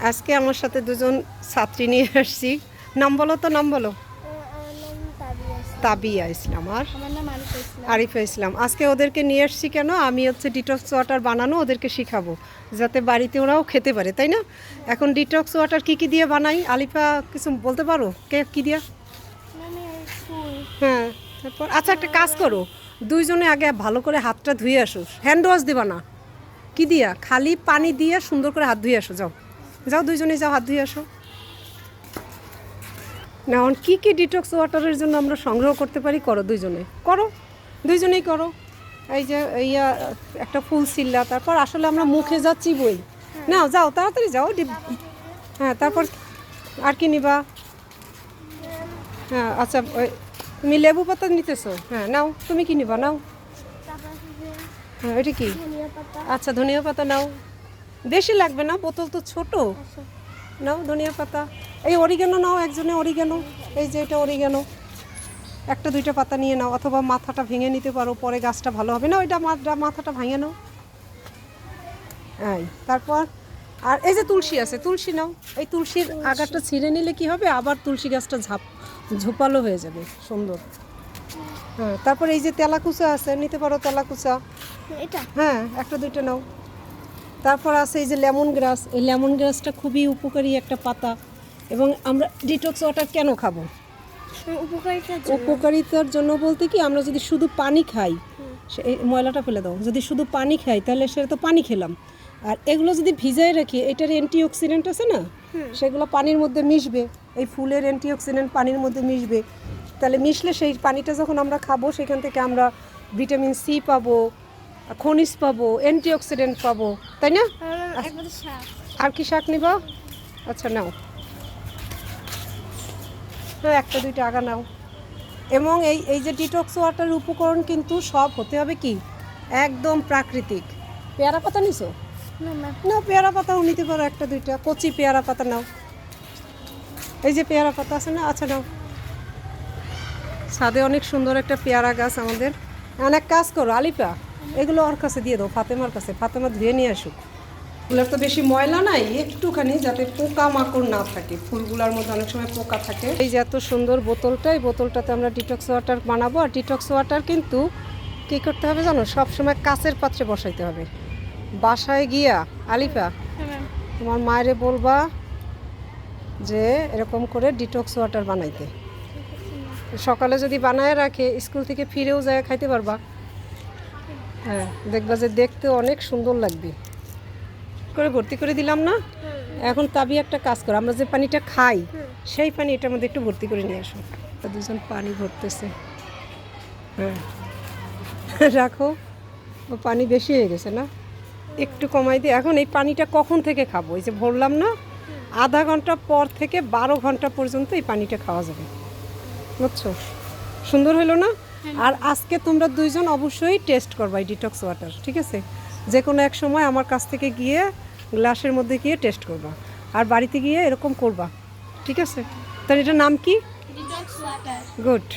আজকে আমার সাথে দুজন ছাত্রী নিয়ে আসছি। নাম বলো তো, নাম বলো। তাবিয়া ইসলাম আর আরিফা ইসলাম। আজকে ওদেরকে নিয়ে আসছি কেন, আমি হচ্ছে ডিটক্স ওয়াটার বানানো ওদেরকে শিখাবো, যাতে বাড়িতে ওরাও খেতে পারে, তাই না? এখন ডিটক্স ওয়াটার কী কী দিয়ে বানাই, আলিফা কিছু বলতে পারো, কে কী দিয়া? হ্যাঁ, তারপর আচ্ছা একটা কাজ করো, দুইজনে আগে ভালো করে হাতটা ধুয়ে আসো। হ্যান্ড ওয়াশ দিবা না, কি দিয়া, খালি পানি দিয়ে সুন্দর করে হাত ধুয়ে আসো। যাও যাও, দুইজনে যাও, হাত ধুয়ে আসো। না, এখন কী কী ডিটক্স ওয়াটারের জন্য আমরা সংগ্রহ করতে পারি, করো দুইজনে, করো দুইজনেই করো। এই যে ইয়া একটা ফুল সিল্লা, তারপর আসলে আমরা মুখে যাচ্ছি বই, নাও যাও তাড়াতাড়ি যাও। হ্যাঁ, তারপর আর কি নিবা? হ্যাঁ আচ্ছা, তুমি লেবু পাতা নিতেছো? হ্যাঁ নাও, তুমি কি নিবা? নাও। হ্যাঁ এটা কি? আচ্ছা ধনিয়া পাতা নাও, বেশি লাগবে না, বোতল তো ছোট। নাও ধনিয়া পাতা। এই অরিগানো নাও, একজনে অরিগানো, এই যে এটা অরিগানো, একটা দুইটা পাতা নিয়ে নাও, অথবা মাথাটা ভেঙে নিতে পারো, পরে গাছটা ভালো হবে না, ওইটা মাথাটা ভেঙে নাও। হ্যাঁ, তারপর আর এই যে তুলসী আছে, তুলসী নাও। এই তুলসীর আগাটা ছিঁড়ে নিলে কি হবে, আবার তুলসী গাছটা ঝোপালো হয়ে যাবে, সুন্দর। হ্যাঁ, তারপর এই যে তেলাকুচা আছে, নিতে পারো তেলাকুচা, এটা হ্যাঁ একটা দুইটা নাও। তারপর আছে এই যে লেমন গ্রাস, এই লেমন গ্রাসটা খুবই উপকারী একটা পাতা। এবং আমরা ডিটক্স ওয়াটার কেন খাবো? উপকারিতার জন্য বলতে কি, আমরা যদি শুধু পানি খাই, এই ময়লাটা ফেলে দাও, যদি শুধু পানি খাই তাহলে সেটা তো পানি খেলাম। আর এগুলো যদি ভিজাই রাখি, এটার অ্যান্টিঅক্সিডেন্ট আছে না, সেগুলো পানির মধ্যে মিশবে, এই ফুলের অ্যান্টিঅক্সিডেন্ট পানির মধ্যে মিশবে। তাহলে মিশলে সেই পানিটা যখন আমরা খাবো, সেখান থেকে আমরা ভিটামিন সি পাবো, খনিজ পাবো, অ্যান্টিঅক্সিডেন্ট পাবো, তাই না? আর কি শাক নিবা? আচ্ছা নাও, হ্যাঁ একটা দুইটা আগা নাও। এবং এই যে ডিটক্স ওয়াটার উপকরণ কিন্তু সব হতে হবে কি, একদম প্রাকৃতিক। পেয়ারা পাতা নিছো? না, পেয়ারা পাতাও নিতে পারো, একটা দুইটা কচি পেয়ারা পাতা নাও। এই যে পেয়ারা পাতা আছে না, আচ্ছা নাও। ছাদে অনেক সুন্দর একটা পেয়ারা গাছ আমাদের। অনেক কাজ করো আলিফা, এগুলো ওর কাছে দিয়ে দাও, ফাতেমার কাছে, ফাতেমা ধুয়ে নিয়ে আসুক। ফুলের তো বেশি ময়লা নাই, একটুখানি যাতে পোকা মাকড় না থাকে, ফুলগুলোর মধ্যে অনেক সময় পোকা থাকে। এই যে এত সুন্দর বোতলটা, এই বোতলটাতে আমরা ডিটক্স ওয়াটার বানাবো। আর ডিটক্স ওয়াটার কিন্তু কী করতে হবে জানো, সবসময় কাচের পাত্রে বসাইতে হবে। বাসায় গিয়া আলিফা তোমার মায়েরে বলবা যে এরকম করে ডিটক্স ওয়াটার বানাইতে। সকালে যদি বানায় রাখে, স্কুল থেকে ফিরেও যায় খাইতে পারবা। হ্যাঁ, দেখবা যে দেখতে অনেক সুন্দর লাগবে। করে ভর্তি করে দিলাম না? এখন তাবি একটা কাজ করো, আমরা যে পানিটা খাই সেই পানি এটার মধ্যে একটু ভর্তি করে নিয়ে আসো। দুজন পানি ভরতেছে, হ্যাঁ রাখো। ও পানি বেশি হয়ে গেছে না, একটু কমাই দিয়ে। এখন এই পানিটা কখন থেকে খাবো, এই যে ভরলাম না, আধা ঘন্টা পর থেকে 12 ঘন্টা পর্যন্ত এই পানিটা খাওয়া যাবে, বুঝছো? সুন্দর হলো না? আর আজকে তোমরা দুইজন অবশ্যই টেস্ট করবা এই ডিটক্স ওয়াটার, ঠিক আছে? যে কোনো এক সময় আমার কাছ থেকে গিয়ে গ্লাসের মধ্যে গিয়ে টেস্ট করবা, আর বাড়িতে গিয়ে এরকম করবা, ঠিক আছে? তাহলে এটার নাম কি? গুড।